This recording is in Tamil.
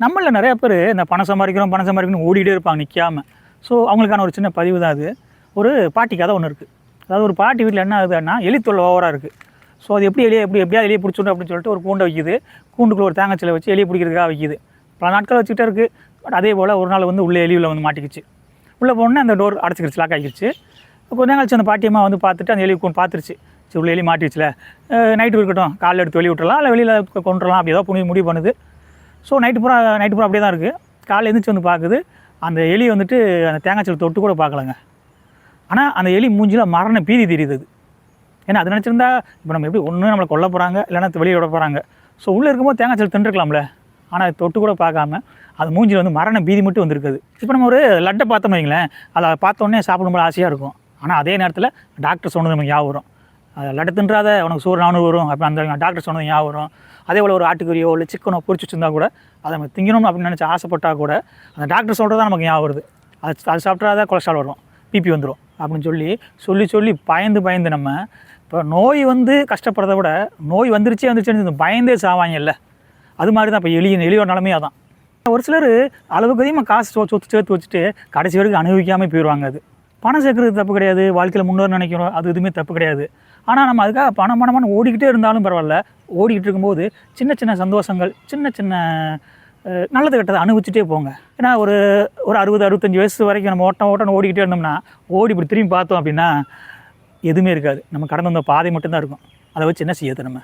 நம்மள நிறைய பேர் இந்த பணம் சம்பாதிக்கணும் ஓடிக்கிட்டே இருப்பாங்க நிற்காம. ஸோ அவங்களுக்கான ஒரு சின்ன பதிவு தான் அது. ஒரு பாட்டி கதை ஒன்று இருக்குது. அதாவது ஒரு பாட்டி வீட்டில் என்ன ஆகுதுன்னா எலி தொல்லை ஓவராக இருக்குது. ஸோ அது எப்படியாவது எலியை பிடிச்சிடணும் அப்படின்னு சொல்லிட்டு ஒரு கூண்டை வைக்கிது. கூண்டுக்குள்ளே ஒரு தேங்காய் சிலை வச்சு எலியை பிடிக்கிறதுக்காக வைக்கிது. பல நாட்கள் வச்சுக்கிட்டே இருக்குது. பட் அதே போல் ஒரு நாள் வந்து உள்ளே எலியில் வந்து மாட்டிக்கிச்சு. உள்ளே போனோன்னே அந்த டோர் அடைச்சிக்கிடுச்சு, லாக் ஆகிடுச்சு. கொஞ்ச நாள் கழிச்சு அந்த பாட்டியம்மா வந்து பார்த்துட்டு அந்த எலி பார்த்துருச்சு. சரி உள்ள எலி மாட்டிடுச்சுல, நைட்டு இருக்கட்டும், காலைல எடுத்து வெளியே விட்டுறலாம், இல்லை வெளியில் கொண்டுறலாம், அப்படி ஏதோ முடிவு பண்ணுது. ஸோ நைட்டு பூரா அப்படியே தான் இருக்குது. காலையில் எழுந்திரிச்சு வந்து பார்க்குது, அந்த எலி வந்துட்டு அந்த தேங்காய் சிலை தொட்டு கூட பார்க்கலங்க. ஆனால் அந்த எலி மூஞ்சில் மரண பீதி தெரியுது. ஏன்னா அது நினச்சிருந்தா இப்போ நம்ம எப்படி ஒன்று நம்மளை கொல்ல போகிறாங்க, இல்லைன்னா வெளியே விட போகிறாங்க. ஸோ உள்ளே இருக்கும்போது தேங்காய் சிலை தின்றுக்கலாம்ல. ஆனால் தொட்டு கூட பார்க்காம அது மூஞ்சில் வந்து மரண பீதி மட்டும் வந்துருக்குது. இப்போ நம்ம ஒரு லட்டை பார்த்தோம்னு வைங்களேன், அதை பார்த்தோன்னே சாப்பிடும்போது ஆசையாக இருக்கும். ஆனால் அதே நேரத்தில் டாக்டர் சொன்னது நமக்கு ஞாபகம் வரும். அதை லட்டை தின்றாத உனக்கு சோறு 400 வரும் அப்படி அந்த டாக்டர் சொன்னது ஞாபகம் வரும். அதே போல் ஒரு ஆட்டுக்கறியோ இல்லை சிக்கனோ பொரிச்சு வச்சுருந்தா கூட அதை நம்ம திங்கணும் அப்படின்னு நினச்சி ஆசைப்பட்டால் கூட அந்த டாக்டர் சொல்கிறது தான் நமக்கு ஞாபகம் வருது. அது சாப்பிட்றாத கொலஸ்ட்ரால் வரும், பிபி வந்துடும் அப்படின்னு சொல்லி பயந்து நம்ம இப்போ நோய் வந்து கஷ்டப்படுறத விட நோய் வந்துருச்சுன்னு பயந்தே சாவாங்கல்ல, அது மாதிரி தான் இப்போ எலியோட நிலமையாக தான். ஒரு சிலர் அளவுக்கு அதிகமாக காசு சொத்து சேர்த்து வச்சுட்டு கடைசி வரைக்கும் அனுபவிக்காமல் போயிடுவாங்க. அது பணம் சேர்க்குறது தப்பு கிடையாது, வாழ்க்கையில் முன்னேற நினைக்கிறோம், அது எதுவுமே தப்பு கிடையாது. ஆனால் நம்ம அதுக்காக பணம் ஓடிக்கிட்டே இருந்தாலும் பரவாயில்ல. ஓடிக்கிட்டு இருக்கும்போது சின்ன சந்தோஷங்கள், சின்ன நல்லது கெட்டதை அனுபவிச்சுட்டே போங்க. ஏன்னா ஒரு 60-65 வயசு வரைக்கும் நம்ம ஓட்டம் ஓடிக்கிட்டே இருந்தோம்னா இப்படி திரும்பி பார்த்தோம் அப்படின்னா எதுவுமே இருக்காது. நம்ம கடந்து வந்த பாதை மட்டும்தான் இருக்கும். அதை வச்சு என்ன செய்யாது நம்ம?